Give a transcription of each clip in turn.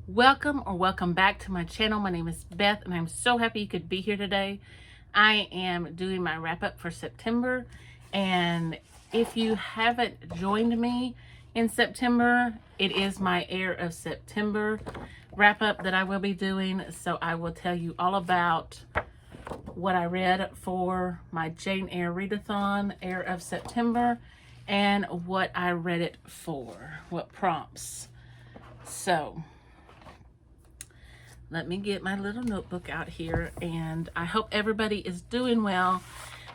Welcome or welcome back to my channel. My name is Beth and I'm so happy you could be here today. I am doing my wrap up for September, and if you haven't joined me in September, it is my Heir of September wrap up that I will be doing. So I will tell you all about what I read for my Jane Eyre readathon Heir of September and what I read it for, what prompts. So let me get my little notebook out here, and I hope everybody is doing well.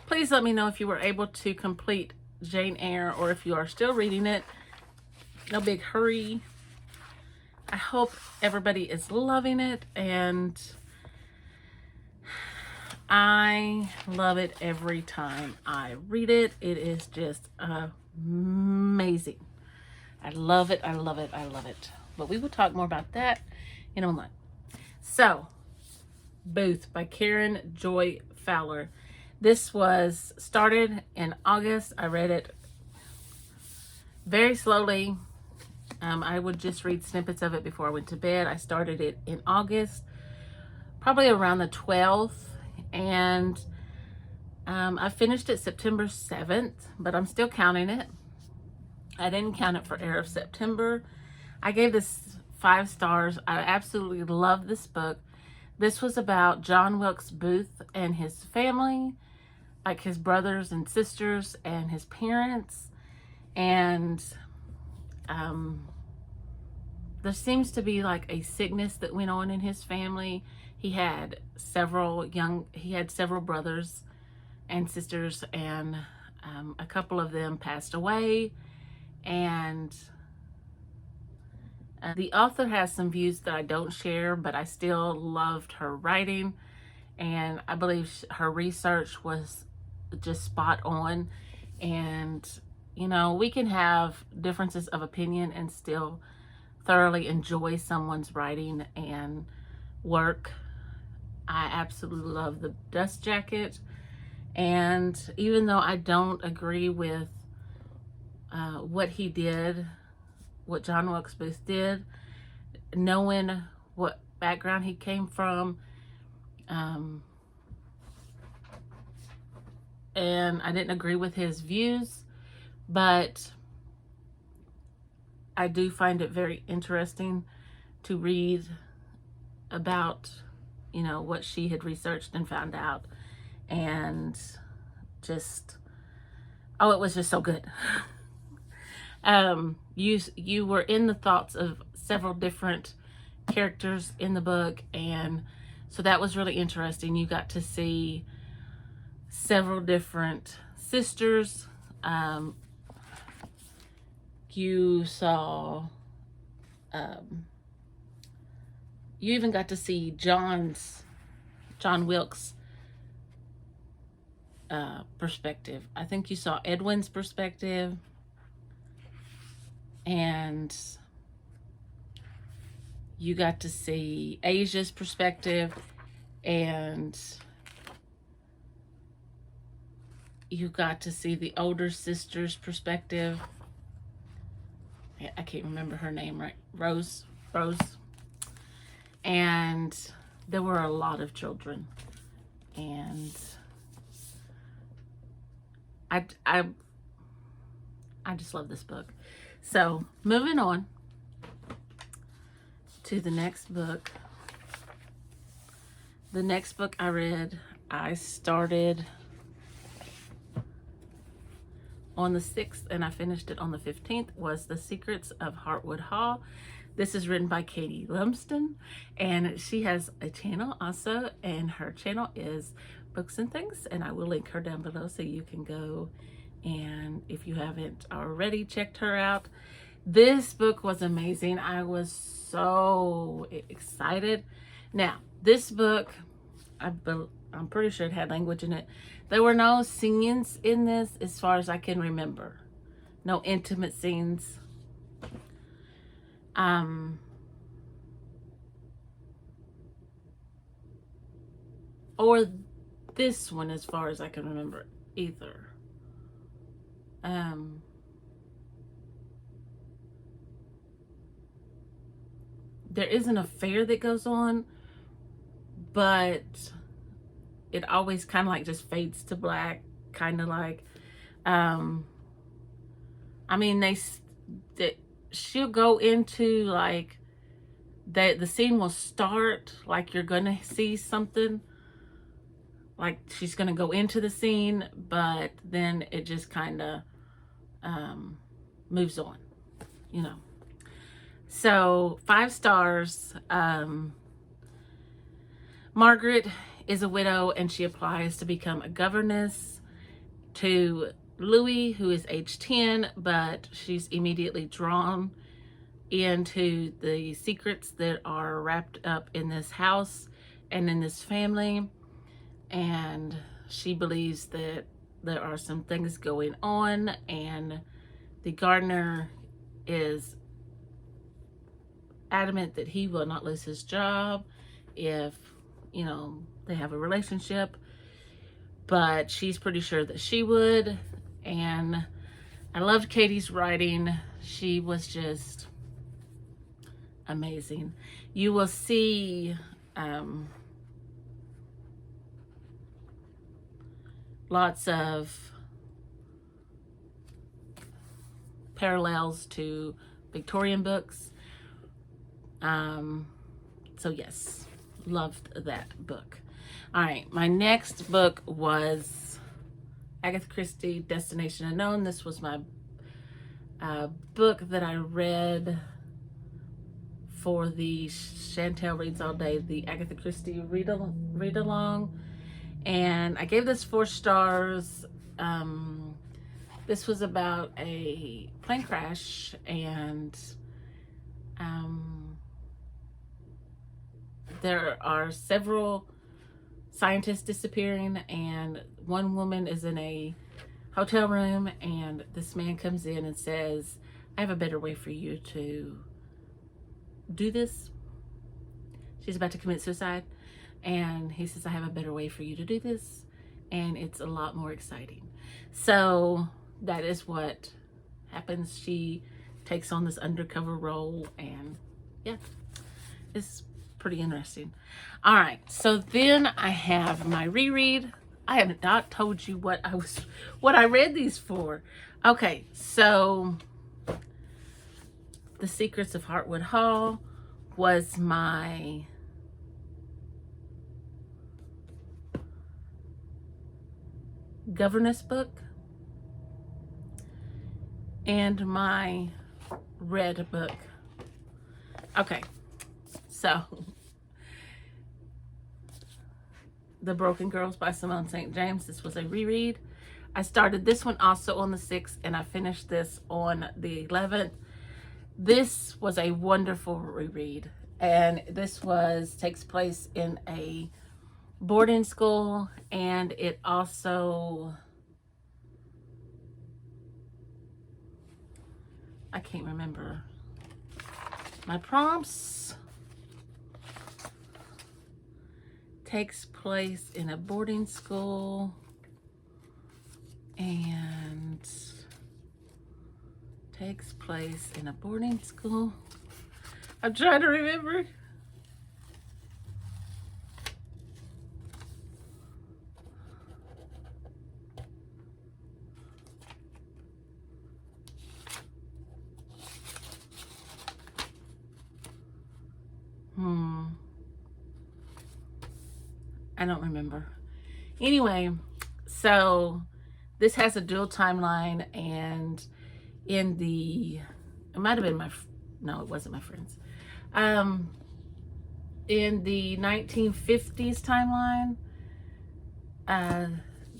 Please let me know if you were able to complete Jane Eyre or if you are still reading it. No big hurry. I hope everybody is loving it, and I love it every time I read it. It is just amazing. I love it. I love it. I love it. But we will talk more about that in a moment. So, Booth by Karen Joy Fowler. This was started in August. I read it very slowly. I would just read snippets of it before I went to bed. I started it in August, probably around the 12th, and I finished it September 7th, but I'm still counting it. I didn't count it for Heir of September. I gave this 5 stars. I absolutely love this book. This was about John Wilkes Booth and his family, like his brothers and sisters and his parents. And there seems to be like a sickness that went on in his family. He had several brothers and sisters, and a couple of them passed away. And the author has some views that I don't share, but I still loved her writing, and I believe her research was just spot on. And you know, we can have differences of opinion and still thoroughly enjoy someone's writing and work. I absolutely love The Dust Jacket, and even though I don't agree with what he did, what John Wilkes Booth did, knowing what background he came from, and I didn't agree with his views, but I do find it very interesting to read about, you know, what she had researched and found out, and just, oh, it was just so good. You were in the thoughts of several different characters in the book, and so that was really interesting. You got to see several different sisters. You saw, you even got to see John Wilkes' perspective. I think you saw Edwin's perspective, and you got to see Asia's perspective, and you got to see the older sister's perspective. I can't remember her name right. Rose. And there were a lot of children, and I just love this book. So moving on to the next book. The next book I read, I started on the 6th and I finished it on the 15th, was The Secrets of Heartwood Hall. This is written by Katie Lumsden, and she has a channel also, and her channel is Books and Things, and I will link her down below so you can go, and if you haven't already checked her out. This book was amazing. I was so excited. Now, this book, I'm pretty sure it had language in it. There were no scenes in this as far as I can remember. No intimate scenes. Or this one as far as I can remember either. there is an affair that goes on, but it always kind of like just fades to black, kind of like, I mean, she'll go into like, the scene will start like you're gonna see something, like she's gonna go into the scene, but then it just kind of moves on, you know. So 5 stars. Margaret is a widow and she applies to become a governess to Louis, who is age 10, but she's immediately drawn into the secrets that are wrapped up in this house and in this family. And she believes that there are some things going on, and the gardener is adamant that he will not lose his job if, you know, they have a relationship, but she's pretty sure that she would. And I loved Katie's writing. She was just amazing. You will see lots of parallels to Victorian books. So yes, loved that book. All right, my next book was Agatha Christie, Destination Unknown. This was my book that I read for the Chantel Reads All Day, the Agatha Christie read along. And I gave this 4 stars. This was about a plane crash, and there are several scientists disappearing, and one woman is in a hotel room, and this man comes in and says, I have a better way for you to do this. She's about to commit suicide, and he says, I have a better way for you to do this, and it's a lot more exciting. So that is what happens. She takes on this undercover role, and yeah, it's pretty interesting. All right, so then I have my reread. I have not told you what I read these for. Okay, so The Secrets of Heartwood Hall was my governess book and my red book. Okay, so The Broken Girls by Simone St. James. This was a reread. I started this one also on the 6th, and I finished this on the 11th. This was a wonderful reread, and this takes place in a boarding school, and it also, I can't remember my prompts, takes place in a boarding school, and takes place in a boarding school. I'm trying to remember. I don't remember. Anyway, so this has a dual timeline, and in the, it might have been no, it wasn't my friend's. In the 1950s timeline,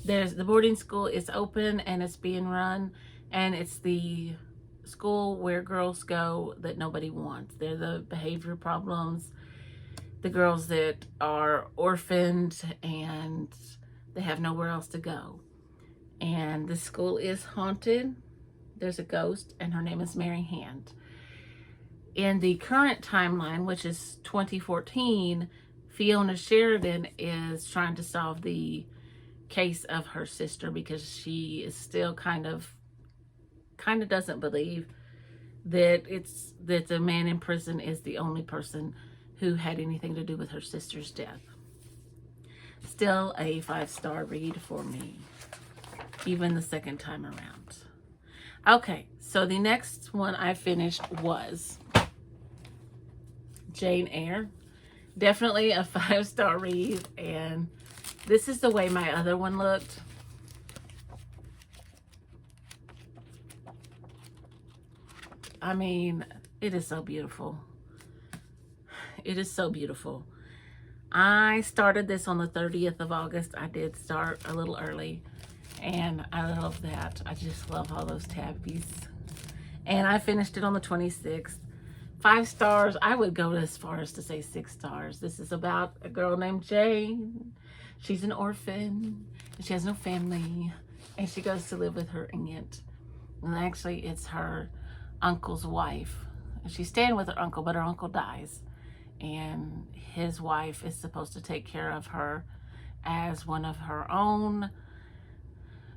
there's the boarding school is open and it's being run, and it's the school where girls go that nobody wants. They're the behavior problems, the girls that are orphaned and they have nowhere else to go. And the school is haunted. There's a ghost, and her name is Mary Hand. In the current timeline, which is 2014, Fiona Sheridan is trying to solve the case of her sister, because she is still kind of doesn't believe that the man in prison is the only person who had anything to do with her sister's death. Still a 5-star read for me, even the second time around. Okay, so the next one I finished was Jane Eyre. Definitely a 5-star read, and this is the way my other one looked. I mean, it is so beautiful. It is so beautiful. I started this on the 30th of August. I did start a little early, and I love that. I just love all those tabbies. And I finished it on the 26th. 5 stars. I would go as far as to say 6 stars. This is about a girl named Jane. She's an orphan, and she has no family, and she goes to live with her aunt. And actually, it's her uncle's wife. And she's staying with her uncle, but her uncle dies. And his wife is supposed to take care of her as one of her own.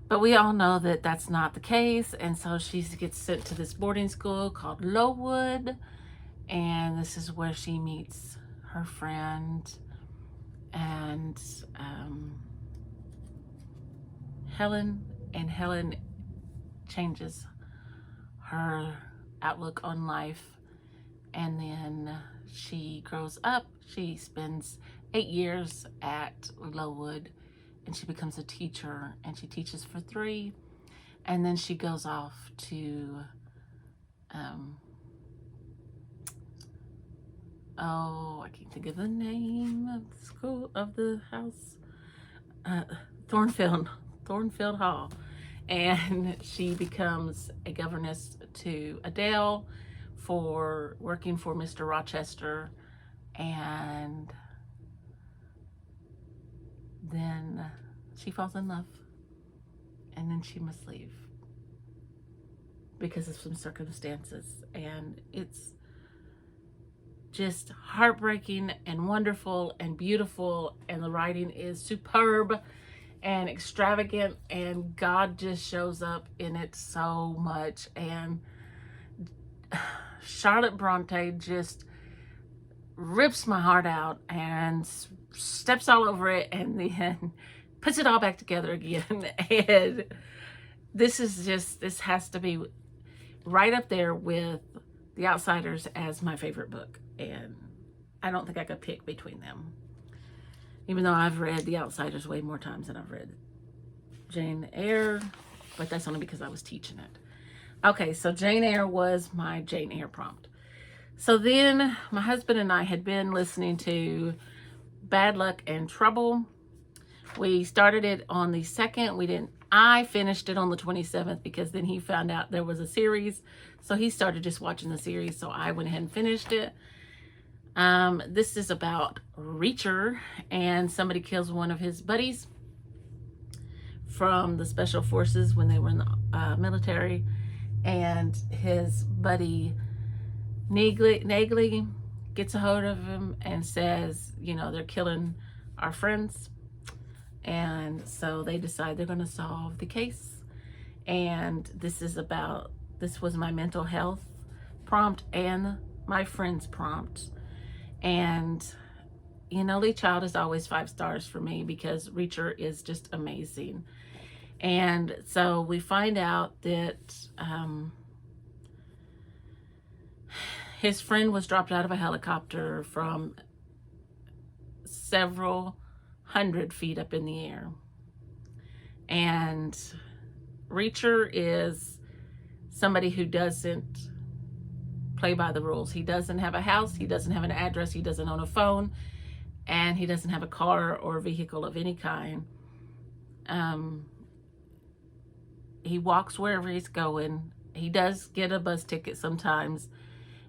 But we all know that that's not the case. And so she gets sent to this boarding school called Lowood. And this is where she meets her friend and Helen. And Helen changes her outlook on life. And then she grows up. She spends 8 years at Lowood, and she becomes a teacher, and she teaches for 3. And then she goes off to, I can't think of the name of the school, of the house, Thornfield Hall. And she becomes a governess to Adele for working for Mr. Rochester, and then she falls in love, and then she must leave because of some circumstances, and it's just heartbreaking and wonderful and beautiful, and the writing is superb and extravagant, and God just shows up in it so much. And Charlotte Bronte just rips my heart out and steps all over it, and then puts it all back together again. And this has to be right up there with The Outsiders as my favorite book, and I don't think I could pick between them, even though I've read The Outsiders way more times than I've read Jane Eyre, but that's only because I was teaching it. Okay, so Jane Eyre was my Jane Eyre prompt. So then my husband and I had been listening to Bad Luck and Trouble. We started it on the 2nd. I finished it on the 27th because then he found out there was a series. So he started just watching the series. So I went ahead and finished it. This is about Reacher, and somebody kills one of his buddies from the special forces when they were in the military. And his buddy Nagley gets a hold of him and says, you know, they're killing our friends. And so they decide they're going to solve the case. And this was my mental health prompt and my friend's prompt. And, you know, Lee Child is always 5 stars for me because Reacher is just amazing. And so we find out that his friend was dropped out of a helicopter from several hundred feet up in the air. And Reacher is somebody who doesn't play by the rules. He doesn't have a house, he doesn't have an address, he doesn't own a phone, and he doesn't have a car or vehicle of any kind. He walks wherever he's going. He does get a bus ticket sometimes,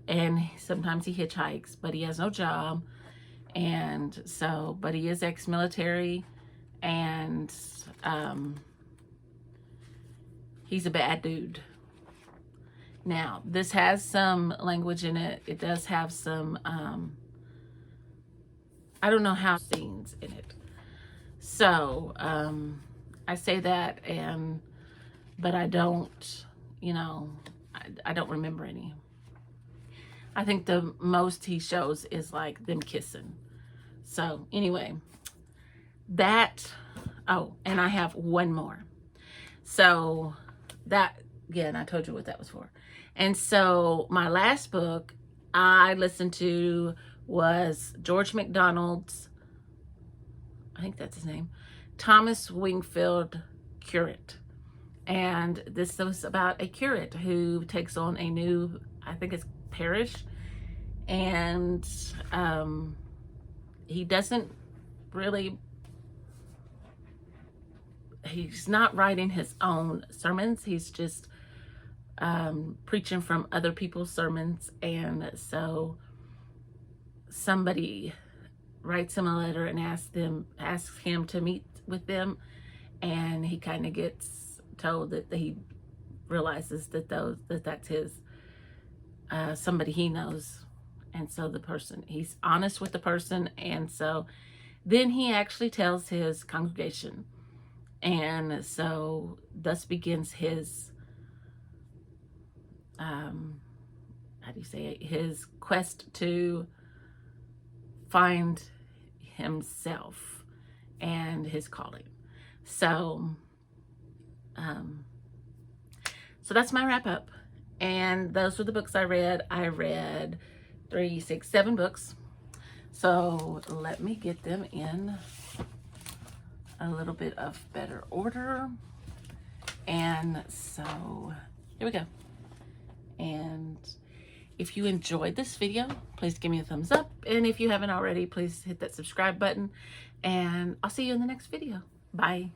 and sometimes he hitchhikes, but he has no job. And so, but he is ex-military, and he's a bad dude. Now, this has some language in it. It does have some, I don't know how scenes in it. So, I say that, but I don't, you know, I don't remember any. I think the most he shows is like them kissing. So anyway, that, oh, and I have one more. So that, again, I told you what that was for. And so my last book I listened to was George MacDonald's, I think that's his name, Thomas Wingfield Curate. And this was about a curate who takes on a new, I think it's parish, and he doesn't really, he's not writing his own sermons. He's just preaching from other people's sermons. And so somebody writes him a letter and asks him to meet with them, and he kind of gets told that he realizes that that's his somebody he knows. And so the person, he's honest with the person, and so then he actually tells his congregation. And so thus begins his how do you say it, his quest to find himself and his calling. So so that's my wrap up, and those were the books I read. I read 3, 6, 7 books. So let me get them in a little bit of better order. And so here we go. And if you enjoyed this video, please give me a thumbs up. And if you haven't already, please hit that subscribe button. And I'll see you in the next video. Bye.